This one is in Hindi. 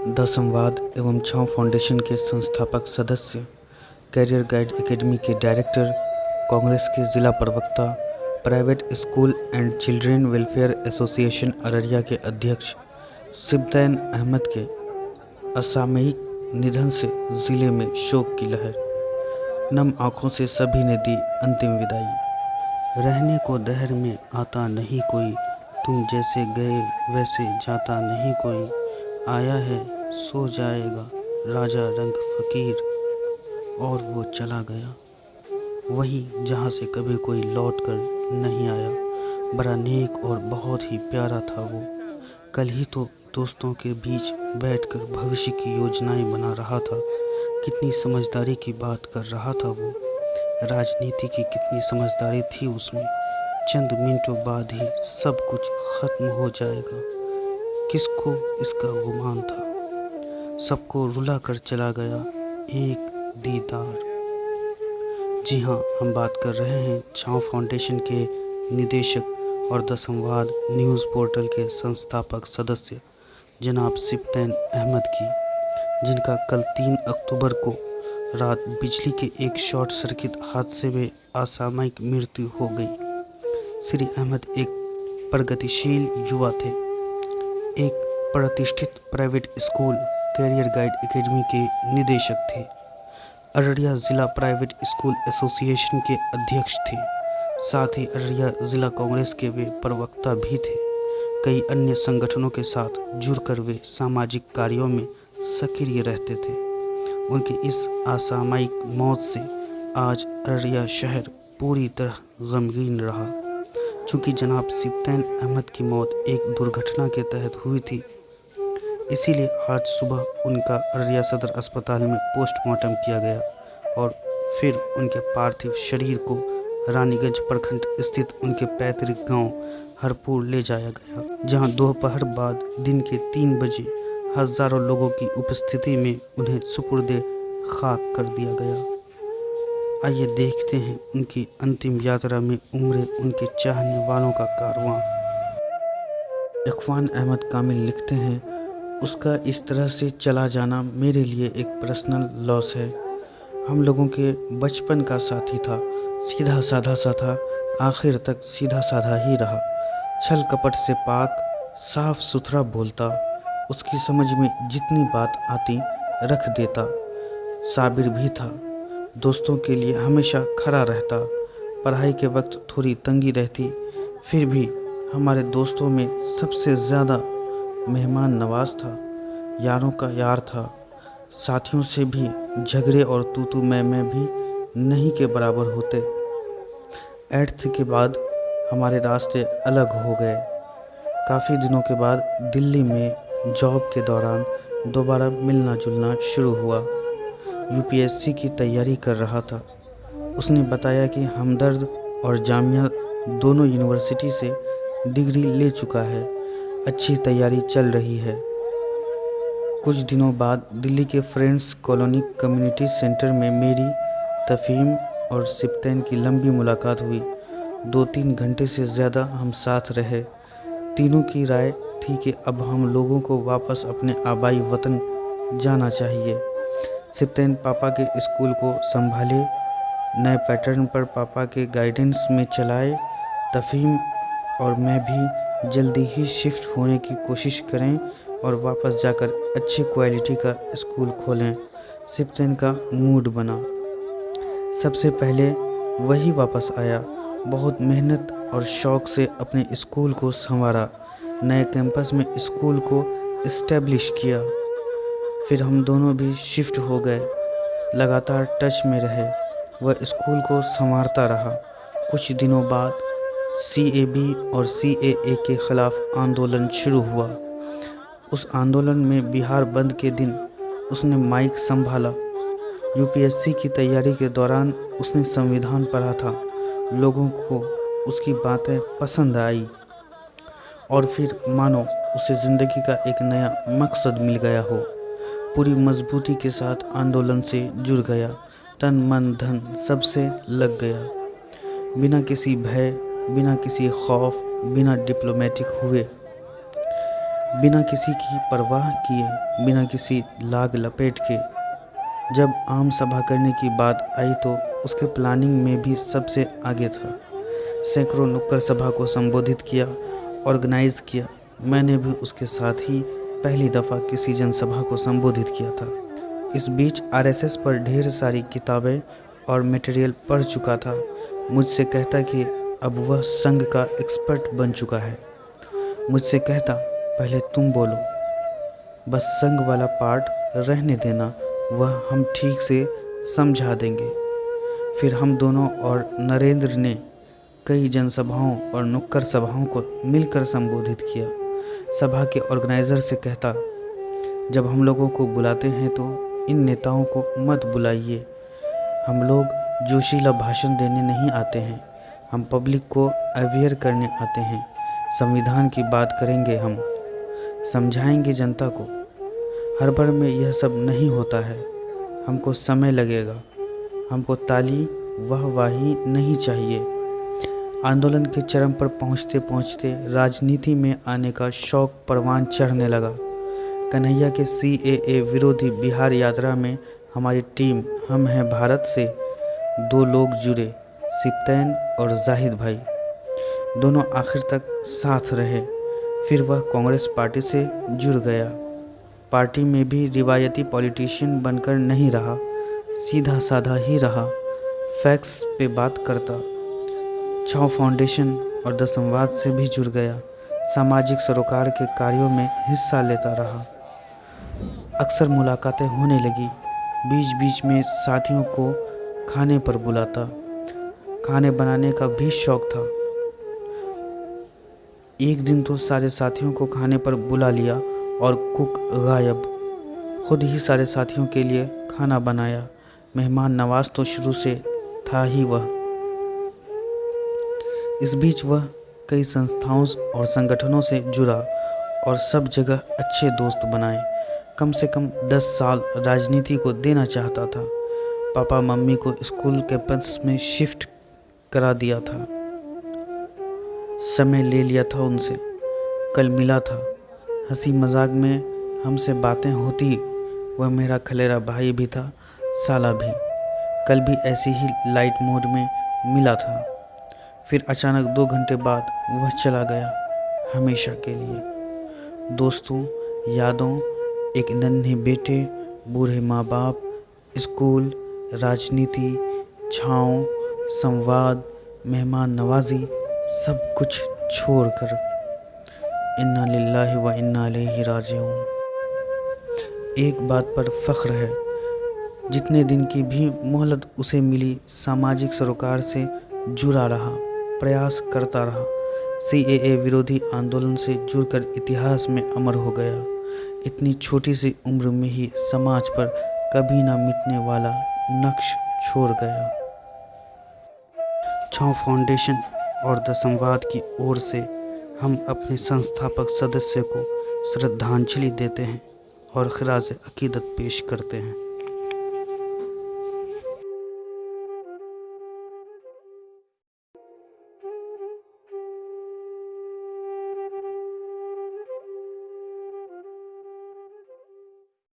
द संवाद एवं छाँव फाउंडेशन के संस्थापक सदस्य, कैरियर गाइड एकेडमी के डायरेक्टर, कांग्रेस के जिला प्रवक्ता, private school and children welfare association Araria के अध्यक्ष सिब्तैन अहमद के असामयिक निधन से जिले में शोक की लहर। नम आंखों से सभी ने दी अंतिम विदाई। रहने को दहर में आता नहीं कोई, तुम जैसे गए वैसे जाता नहीं कोई। आया है सो जाएगा राजा रंग फ़कीर, और वो चला गया वही जहाँ से कभी कोई लौट कर नहीं आया। बड़ा नेक और बहुत ही प्यारा था वो। कल ही तो दोस्तों के बीच बैठकर भविष्य की योजनाएं बना रहा था। कितनी समझदारी की बात कर रहा था वो। राजनीति की कितनी समझदारी थी उसमें। चंद मिनटों बाद ही सब कुछ खत्म हो जाएगा। किसको इसका गुमान था। सबको रुला कर चला गया एक दीदार। जी हाँ, हम बात कर रहे हैं छाँव फाउंडेशन के निदेशक और द संवाद न्यूज़ पोर्टल के संस्थापक सदस्य जनाब सिब्तैन अहमद की, जिनका कल 3 अक्टूबर को रात बिजली के एक शॉर्ट सर्किट हादसे में असामयिक मृत्यु हो गई। श्री अहमद एक प्रगतिशील युवा थे। एक प्रतिष्ठित private school career guide academy के निदेशक थे। अररिया ज़िला प्राइवेट स्कूल एसोसिएशन के अध्यक्ष थे। साथ ही अररिया ज़िला कांग्रेस के वे प्रवक्ता भी थे। कई अन्य संगठनों के साथ जुड़कर वे सामाजिक कार्यों में सक्रिय रहते थे। उनकी इस असामयिक मौत से आज अररिया शहर पूरी तरह गमगीन रहा। चूँकि जनाब सिब्तैन अहमद की मौत एक दुर्घटना के तहत हुई थी, इसीलिए आज सुबह उनका अररिया सदर अस्पताल में पोस्टमार्टम किया गया और फिर उनके पार्थिव शरीर को रानीगंज प्रखंड स्थित उनके पैतृक गांव हरपुर ले जाया गया, जहां दोपहर बाद दिन के 3 बजे हज़ारों लोगों की उपस्थिति में उन्हें सुपुर्दे खाक कर दिया गया। आइए देखते हैं उनकी अंतिम यात्रा में उमड़े उनके चाहने वालों का कारवां। इखवान अहमद कामिल लिखते हैं, उसका इस तरह से चला जाना मेरे लिए एक पर्सनल लॉस है। हम लोगों के बचपन का साथी था। सीधा साधा सा था, आखिर तक सीधा साधा ही रहा। छल कपट से पाक, साफ सुथरा बोलता। उसकी समझ में जितनी बात आती रख देता। साबिर भी था। दोस्तों के लिए हमेशा खड़ा रहता। पढ़ाई के वक्त थोड़ी तंगी रहती, फिर भी हमारे दोस्तों में सबसे ज़्यादा मेहमान नवाज था। यारों का यार था। साथियों से भी झगड़े और तू मैं भी नहीं के बराबर होते। 8th के बाद हमारे रास्ते अलग हो गए। काफ़ी दिनों के बाद दिल्ली में जॉब के दौरान दोबारा मिलना जुलना शुरू हुआ। यूपीएससी की तैयारी कर रहा था। उसने बताया कि हमदर्द और जामिया दोनों यूनिवर्सिटी से डिग्री ले चुका है। अच्छी तैयारी चल रही है। कुछ दिनों बाद दिल्ली के फ्रेंड्स कॉलोनी कम्युनिटी सेंटर में मेरी, तफहीम और सिब्तैन की लंबी मुलाकात हुई। 2-3 घंटे से ज़्यादा हम साथ रहे। तीनों की राय थी कि अब हम लोगों को वापस अपने आबाई वतन जाना चाहिए। सिब्तैन पापा के स्कूल को संभाले, नए पैटर्न पर पापा के गाइडेंस में चलाए। तफहीम और मैं भी जल्दी ही शिफ्ट होने की कोशिश करें और वापस जाकर अच्छी क्वालिटी का स्कूल खोलें। सिब्तैन का मूड बना। सबसे पहले वही वापस आया। बहुत मेहनत और शौक़ से अपने स्कूल को संवारा। नए कैंपस में स्कूल को इस्टेब्लिश किया। फिर हम दोनों भी शिफ्ट हो गए। लगातार टच में रहे। वह स्कूल को संवारता रहा। कुछ दिनों बाद CAB और CAA के ख़िलाफ़ आंदोलन शुरू हुआ। उस आंदोलन में बिहार बंद के दिन उसने माइक संभाला। यूपीएससी की तैयारी के दौरान उसने संविधान पढ़ा था। लोगों को उसकी बातें पसंद आई और फिर मानो उसे ज़िंदगी का एक नया मकसद मिल गया हो। पूरी मजबूती के साथ आंदोलन से जुड़ गया। तन मन धन सबसे लग गया। बिना किसी भय, बिना किसी खौफ, बिना डिप्लोमेटिक हुए बिना किसी की परवाह किए, बिना किसी लाग लपेट के जब आम सभा करने की बात आई तो उसके प्लानिंग में भी सबसे आगे था। सैकड़ों नुक्कड़ सभा को संबोधित किया, ऑर्गेनाइज किया। मैंने भी उसके साथ ही पहली दफ़ा किसी जनसभा को संबोधित किया था। इस बीच आरएसएस पर ढेर सारी किताबें और मटेरियल पढ़ चुका था। मुझसे कहता कि अब वह संघ का एक्सपर्ट बन चुका है। मुझसे कहता, पहले तुम बोलो, बस संघ वाला पार्ट रहने देना, वह हम ठीक से समझा देंगे। फिर हम दोनों और नरेंद्र ने कई जनसभाओं और नुक्कड़ सभाओं को मिलकर संबोधित किया। सभा के ऑर्गेनाइज़र से कहता, जब हम लोगों को बुलाते हैं तो इन नेताओं को मत बुलाइए। हम लोग जोशीला भाषण देने नहीं आते हैं, हम पब्लिक को अवेयर करने आते हैं। संविधान की बात करेंगे, हम समझाएंगे जनता को। हर बार में यह सब नहीं होता है, हमको समय लगेगा। हमको ताली वाहवाही नहीं चाहिए। आंदोलन के चरम पर पहुंचते पहुंचते राजनीति में आने का शौक परवान चढ़ने लगा। कन्हैया के CAA विरोधी बिहार यात्रा में हमारी टीम हम हैं भारत से 2 लोग जुड़े, सिप्तैन और जाहिद भाई। दोनों आखिर तक साथ रहे। फिर वह कांग्रेस पार्टी से जुड़ गया। पार्टी में भी रिवायती पॉलिटिशियन बनकर नहीं रहा, सीधा साधा ही रहा, फैक्ट्स पे बात करता। छाव फाउंडेशन और द संवाद से भी जुड़ गया। सामाजिक सरोकार के कार्यों में हिस्सा लेता रहा। अक्सर मुलाकातें होने लगी। बीच बीच में साथियों को खाने पर बुलाता। खाने बनाने का भी शौक था। एक दिन तो सारे साथियों को खाने पर बुला लिया और कुक गायब। खुद ही सारे साथियों के लिए खाना बनाया। मेहमान नवाज तो शुरू से था ही वह। इस बीच वह कई संस्थाओं और संगठनों से जुड़ा और सब जगह अच्छे दोस्त बनाए। कम से कम 10 साल राजनीति को देना चाहता था। पापा मम्मी को स्कूल कैंपस में शिफ्ट करा दिया था। समय ले लिया था उनसे। कल मिला था, हंसी मजाक में हमसे बातें होती। वह मेरा खलेरा भाई भी था, साला भी। कल भी ऐसे ही लाइट मोड में मिला था। फिर अचानक 2 घंटे बाद वह चला गया, हमेशा के लिए। दोस्तों, यादों, एक नन्हे बेटे, बूढ़े माँ बाप, स्कूल, राजनीति, छाँव, संवाद, मेहमान नवाजी, सब कुछ छोड़कर इन्ना लिल्लाहि व इन्ना इलैहि राजिऊन। एक बात पर फ़ख्र है, जितने दिन की भी मोहलत उसे मिली, सामाजिक सरोकार से जुड़ा रहा, प्रयास करता रहा। CAA विरोधी आंदोलन से जुड़कर इतिहास में अमर हो गया। इतनी छोटी सी उम्र में ही समाज पर कभी ना मिटने वाला नक्श छोड़ गया। छाँव फाउंडेशन और द संवाद की ओर से हम अपने संस्थापक सदस्य को श्रद्धांजलि देते हैं और खिराज अकीदत पेश करते हैं।